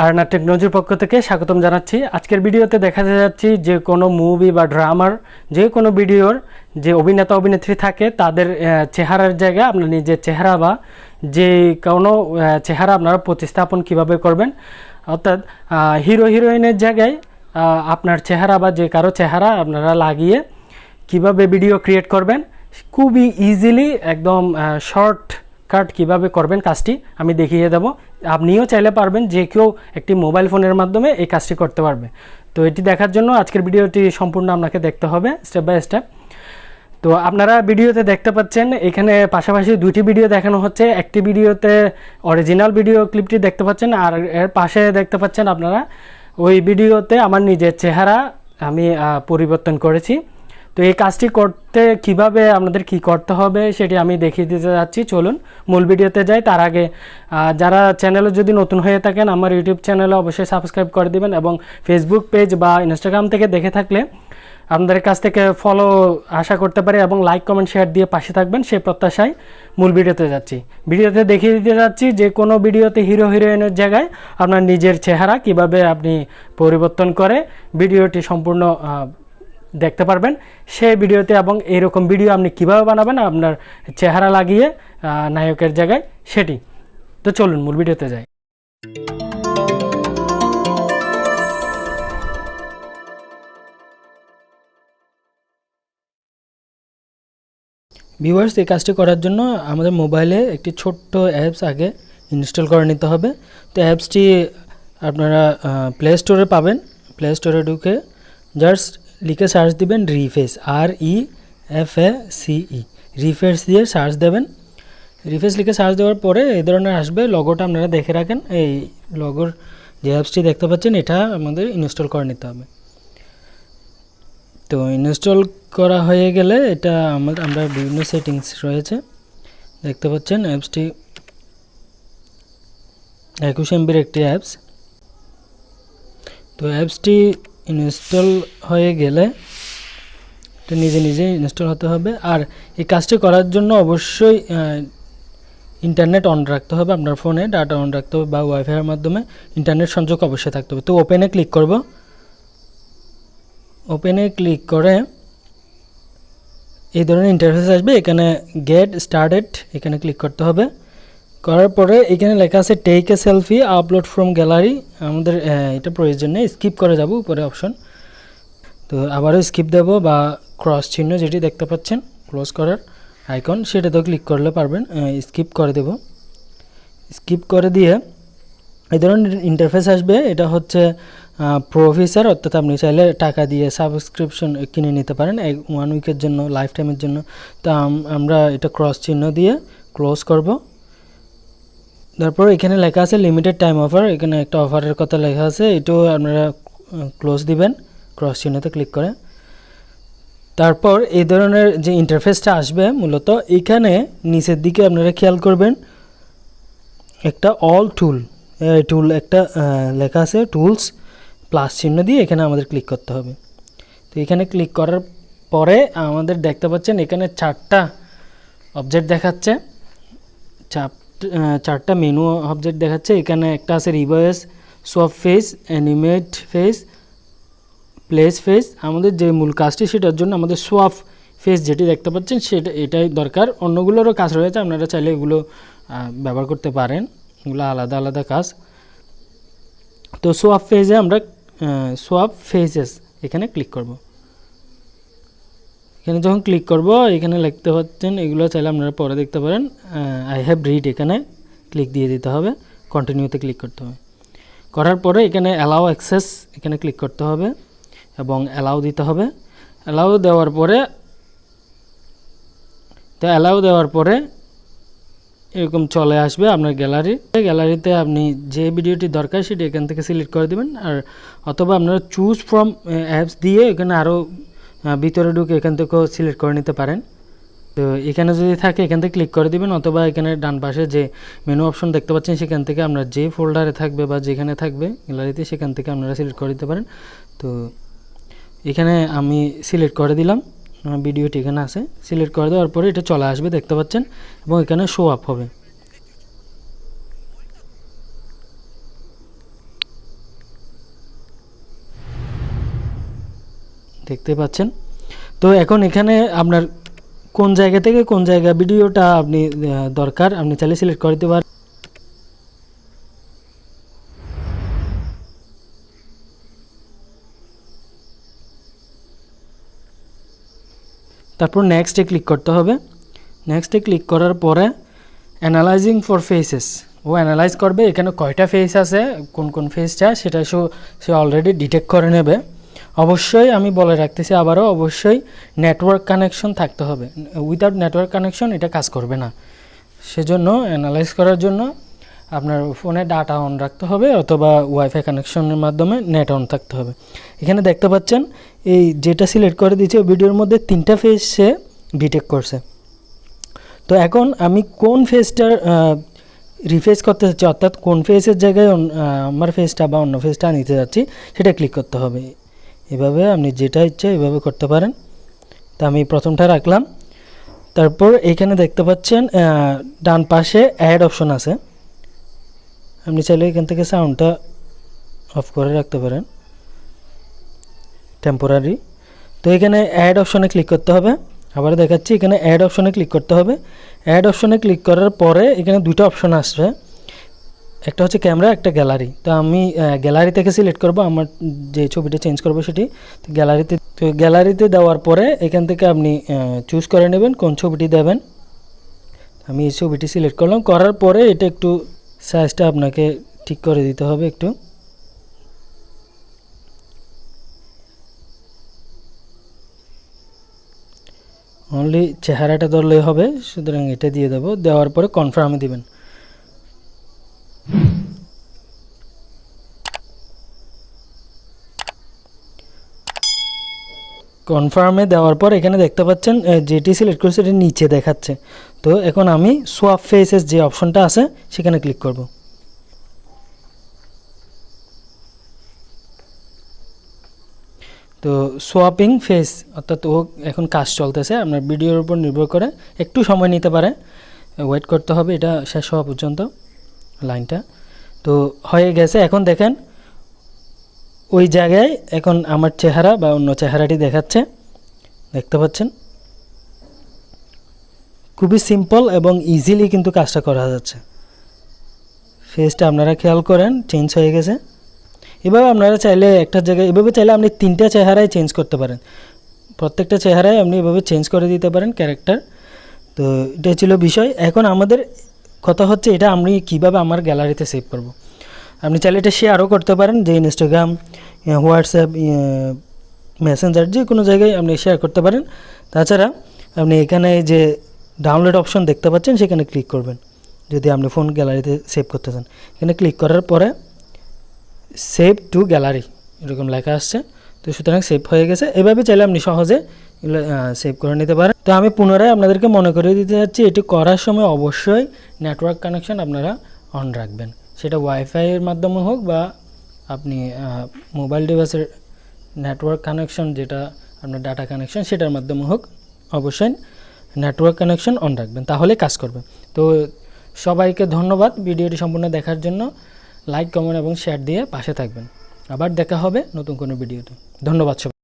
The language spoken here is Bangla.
RNR টেকনোলজির পক্ষ থেকে স্বাগতম জানাচ্ছি। আজকের ভিডিওতে দেখাতে যাচ্ছি যে কোনো মুভি বা ড্রামার যে কোনো ভিডিওর যে অভিনেতা অভিনেত্রী থাকে তাদের চেহারার জায়গায় আপনার নিজের চেহারা বা যে কোনো চেহারা আপনারা প্রতিস্থাপন কিভাবে করবেন, অর্থাৎ হিরো হিরোইনের জায়গায় আপনার চেহারা বা যে কারো চেহারা আপনারা লাগিয়ে কিভাবে ভিডিও ক্রিয়েট করবেন খুবই ইজিলি একদম শর্ট কাট কীভাবে করবেন কাজটি আমি দেখিয়ে দেব। আপনিও চাইলে পারবেন, যে কেউ একটি মোবাইল ফোনের মাধ্যমে এই কাজটি করতে পারবে। তো এটি দেখার জন্য আজকের ভিডিওটি সম্পূর্ণ আপনাকে দেখতে হবে স্টেপ বাই স্টেপ। তো আপনারা ভিডিওতে দেখতে পাচ্ছেন এখানে পাশাপাশি দুইটি ভিডিও দেখানো হচ্ছে। একটি ভিডিওতে অরিজিনাল ভিডিও ক্লিপটি দেখতে পাচ্ছেন, আর এর পাশে দেখতে পাচ্ছেন আপনারা ওই ভিডিওতে আমার নিজের চেহারা আমি পরিবর্তন করেছি। তো এই কাজটি করতে কিভাবে আপনাদের কি করতে হবে সেটি আমি দেখিয়ে দিতে যাচ্ছি। চলুন মূল ভিডিওতে যাই। তার আগে যারা চ্যানেলে যদি নতুন হয়ে থাকেন আমার ইউটিউব চ্যানেলে অবশ্যই সাবস্ক্রাইব করে দিবেন, এবং ফেসবুক পেজ বা ইনস্টাগ্রাম থেকে দেখে থাকলে আপনাদের কাছ থেকে ফলো আশা করতে পারি, এবং লাইক কমেন্ট শেয়ার দিয়ে পাশে থাকবেন সেই প্রত্যাশায় মূল ভিডিওতে যাচ্ছি। ভিডিওতে দেখিয়ে দিতে যাচ্ছি যে কোনো ভিডিওতে হিরো হিরোইনের জায়গায় আপনার নিজের চেহারা কিভাবে আপনি পরিবর্তন করে ভিডিওটি সম্পূর্ণ দেখতে পারবেন সেই ভিডিওতে, এবং এইরকম ভিডিও আপনি কিভাবে বানাবেন আপনার চেহারা লাগিয়ে নায়কের জায়গায় সেটি। তো চলুন মূল ভিডিওতে যাই। ভিউয়ার্স, এই কাজটি করার জন্য আমাদের মোবাইলে একটি ছোট্ট অ্যাপস আগে ইনস্টল করে নিতে হবে। তো অ্যাপসটি আপনারা প্লে স্টোরে পাবেন। প্লে স্টোরে ঢুকে জাস্ট লিখে সার্চ দিবেন রিফেস, REFACE, রিফেস দিয়ে সার্চ দেবেন। রিফেস লিখে সার্চ দেওয়ার পরে এই ধরনের আসবে। লগোটা আপনারা দেখে রাখেন, এই লগোর যে অ্যাপসটি দেখতে পাচ্ছেন এটা আমাদের ইনস্টল করে নিতে হবে। তো ইনস্টল করা হয়ে গেলে এটা আমরা বিভিন্ন সেটিংস রয়েছে দেখতে পাচ্ছেন। অ্যাপসটি 21 MB একটি অ্যাপস। তো অ্যাপসটি ইনস্টল হয়ে গেলে এটা নিজে নিজে ইনস্টল হতে হবে। আর এই কাজটি করার জন্য অবশ্যই ইন্টারনেট অন রাখতে হবে, আপনার ফোনে ডাটা অন রাখতে হবে বা ওয়াইফাইয়ের মাধ্যমে ইন্টারনেট সংযোগ অবশ্যই থাকতে হবে। তো ওপেনে ক্লিক করব। ওপেনে ক্লিক করে এই ধরনের ইন্টারফেস আসবে। এখানে গেট স্টার্টেড এখানে ক্লিক করতে হবে। করার পরে এখানে লেখা আছে take a selfie upload from gallery. আমাদের এটা প্রয়োজন নেই, স্কিপ করে যাব উপরে অপশন। তো আবারও স্কিপ দেব বা ক্রস চিহ্ন যেটি দেখতে পাচ্ছেন ক্লোজ করার আইকন সেটাতেও ক্লিক করলে পারবেন। স্কিপ করে দেব। স্কিপ করে দিয়ে এই ধরনের ইন্টারফেস আসবে। এটা হচ্ছে প্রফিসার, অর্থাৎ আপনি চাইলে টাকা দিয়ে সাবস্ক্রিপশন কিনে নিতে পারেন 1 উইকের জন্য, লাইফ টাইমের জন্য। তো আমরা এটা ক্রস চিহ্ন দিয়ে ক্লোজ করব। তারপর এখানে লেখা আছে লিমিটেড টাইম অফার, এখানে একটা অফারের কথা লেখা আছে, এটাও আপনারা ক্লোজ দিবেন ক্রস চিহ্নতে ক্লিক করে। তারপর এই ধরনের যে ইন্টারফেসটা আসবে মূলত এখানে নিচের দিকে আপনারা খেয়াল করবেন একটা অল টুল একটা লেখা আছে, টুলস প্লাস চিহ্ন দিয়ে এখানে আমাদের ক্লিক করতে হবে। তো এখানে ক্লিক করার পরে আমাদের দেখতে পাচ্ছেন এখানে 4টা অবজেক্ট দেখাচ্ছে, 4টা মেনু অবজেক্ট দেখাচ্ছে। এখানে একটা আছে revise, swap face, animate face, place face. আমাদের যে মূল কাজটি সেটার জন্য আমাদের সোয়াপ ফেস যেটি দেখতে পাচ্ছেন এটাই দরকার। অন্যগুলোরও কাজ রয়েছে, আপনারা চাইলে এগুলো ব্যবহার করতে পারেন, এগুলো আলাদা আলাদা কাজ। তো সোয়াপ ফেজে আমরা সোয়াপ ফেসেস এখানে ক্লিক করব। এখানে যখন ক্লিক করব এখানে লিখতে পাচ্ছেন, এগুলো চাইলে আপনারা পরে দেখতে পারেন। আই হ্যাভ রিড এখানে ক্লিক দিয়ে দিতে হবে, কন্টিনিউতে ক্লিক করতে হবে। করার পরে এখানে অ্যালাউ অ্যাক্সেস এখানে ক্লিক করতে হবে এবং অ্যালাউ দিতে হবে। অ্যালাউ দেওয়ার পরে এরকম চলে আসবে আপনার গ্যালারিতে আপনি যে ভিডিওটি দরকার সেটি এখান থেকে সিলেক্ট করে দেবেন। আর অথবা আপনারা চুজ ফ্রম অ্যাপস দিয়ে এখানে আরও ভিতরে ঢুকে এখান থেকেও সিলেক্ট করে নিতে পারেন। তো এখানে যদি থাকে এখান থেকে ক্লিক করে দিবেন, অথবা এখানে ডান পাশে যে মেনু অপশন দেখতে পাচ্ছেন সেখান থেকে আপনার যে ফোল্ডারে থাকবে বা যেখানে থাকবে গ্যালারিতে সেখান থেকে আপনারা সিলেক্ট করে দিতে পারেন। তো এখানে আমি সিলেক্ট করে দিলাম, ভিডিওটি এখানে আছে। সিলেক্ট করে দেওয়ার পরে এটা চলে আসবে দেখতে পাচ্ছেন, এবং এখানে শো আপ হবে। দেখতে পাচ্ছেন। তো এখন এখানে আপনার কোন জায়গা থেকে কোন জায়গা ভিডিওটা আপনি দরকার আপনি চাইলে সিলেক্ট করে দিতে পারেন। তারপর নেক্সটে ক্লিক করতে হবে। নেক্সটে ক্লিক করার পরে অ্যানালাইজিং ফর ফেসেস, ও অ্যানালাইজ করবে এখানে কয়টা ফেস আছে, কোন কোন ফেসটা সেটা সে অলরেডি ডিটেক্ট করে নেবে। অবশ্যই আমি বলে রাখতেছি আবারও, অবশ্যই নেটওয়ার্ক কানেকশন থাকতে হবে। উইদাউট নেটওয়ার্ক কানেকশন এটা কাজ করবে না। সেজন্য অ্যানালাইজ করার জন্য আপনার ফোনে ডাটা অন রাখতে হবে অথবা ওয়াইফাই কানেকশনের মাধ্যমে নেট অন থাকতে হবে। এখানে দেখতে পাচ্ছেন এই যেটা সিলেক্ট করে দিয়েছে ভিডিওর মধ্যে 3টা ফেস সে ডিটেক্ট করছে। তো এখন আমি কোন ফেসটার রিফেস করতে চাচ্ছি, অর্থাৎ কোন ফেসের জায়গায় আমার ফেসটা বা অন্য ফেসটা নিতে যাচ্ছি সেটা ক্লিক করতে হবে। এভাবে আপনি যেটা ইচ্ছে এভাবে করতে পারেন। তা আমি প্রথমটা রাখলাম। তারপর এখানে দেখতে পাচ্ছেন ডান পাশে অ্যাড অপশন আছে, আপনি চাইলে এখান থেকে সাউন্ডটা অফ করে রাখতে পারেন টেম্পোরারি। তো এখানে অ্যাড অপশনে ক্লিক করতে হবে। আবার দেখাচ্ছি, এখানে অ্যাড অপশনে ক্লিক করতে হবে। অ্যাড অপশনে ক্লিক করার পরে এখানে দুটো অপশন আসবে, একটা হচ্ছে ক্যামেরা, একটা গ্যালারি। তো আমি গ্যালারি থেকে সিলেক্ট করব, আমার যে ছবিটা চেঞ্জ করব সেটি। তো গ্যালারিতে দেওয়ার পরে এখান থেকে আপনি চুজ করে নেবেন কোন ছবিটি দেবেন। আমি এই ছবিটি সিলেক্ট করলাম। করার পরে এটা একটু সাইজটা আপনাকে ঠিক করে দিতে হবে একটু। অনলি চেহারাটা ধরলেই হবে, সুতরাং এটা দিয়ে দেবো। দেওয়ার পরে কনফার্মে দিবেন। কনফার্মে দেওয়ার পর এখানে দেখতে পাচ্ছেন যেটি সিলেক্ট করেছে সেটি নিচে দেখাচ্ছে। তো এখন আমি সোয়াপ ফেসেস যে অপশনটা আছে সেখানে ক্লিক করব। তো সোয়াপিং ফেস অর্থাৎ ও এখন কাজ চলতেছে, আপনার ভিডিওর উপর নির্ভর করে একটু সময় নিতে পারে, ওয়েট করতে হবে এটা শেষ হওয়া পর্যন্ত লাইনটা। তো হয়ে গেছে। এখন দেখেন ওই জায়গায় এখন আমার চেহারা বা অন্য চেহারাটি দেখাচ্ছে, দেখতে পাচ্ছেন। খুবই সিম্পল এবং ইজিলি কিন্তু কাজটা করা যাচ্ছে। ফেসটা আপনারা খেয়াল করেন চেঞ্জ হয়ে গেছে। এভাবে আপনারা চাইলে একটা জায়গায় এভাবে চাইলে আপনি 3টা চেহারায় চেঞ্জ করতে পারেন, প্রত্যেকটা চেহারায় আপনি এভাবে চেঞ্জ করে দিতে পারেন ক্যারেক্টার। তো এটা ছিল বিষয়। এখন আমাদের কথা হচ্ছে এটা আমি কীভাবে আমার গ্যালারিতে সেভ করব। আপনি চাইলে এটা শেয়ারও করতে পারেন, যে ইনস্টাগ্রাম, হোয়াটসঅ্যাপ, মেসেঞ্জার যে কোনো জায়গায় আপনি শেয়ার করতে পারেন। তাছাড়া আপনি এখানে যে ডাউনলোড অপশন দেখতে পাচ্ছেন সেখানে ক্লিক করবেন যদি আপনি ফোন গ্যালারিতে সেভ করতে চান। এখানে ক্লিক করার পরে সেভ টু গ্যালারি এরকম লেখা আসছে। তো সুতরাং সেভ হয়ে গেছে। এভাবে চাইলে আপনি সহজে সেভ করে নিতে পারেন। তো আমি পুনরায় আপনাদেরকে মনে করে দিতে চাচ্ছি, এটি করার সময় অবশ্যই নেটওয়ার্ক কানেকশন আপনারা অন রাখবেন, সেটা ওয়াইফাইয়ের মাধ্যমে হোক বা আপনি মোবাইল ডিভাইসের নেটওয়ার্ক কানেকশন যেটা আপনার ডাটা কানেকশন সেটার মাধ্যমে হোক, অবশ্যই নেটওয়ার্ক কানেকশন অন রাখবেন, তাহলে কাজ করবে। তো সবাইকে ধন্যবাদ ভিডিওটি সম্পূর্ণ দেখার জন্য। লাইক, কমেন্ট এবং শেয়ার দিয়ে পাশে থাকবেন। আবার দেখা হবে নতুন কোনো ভিডিওতে। ধন্যবাদ সবাই।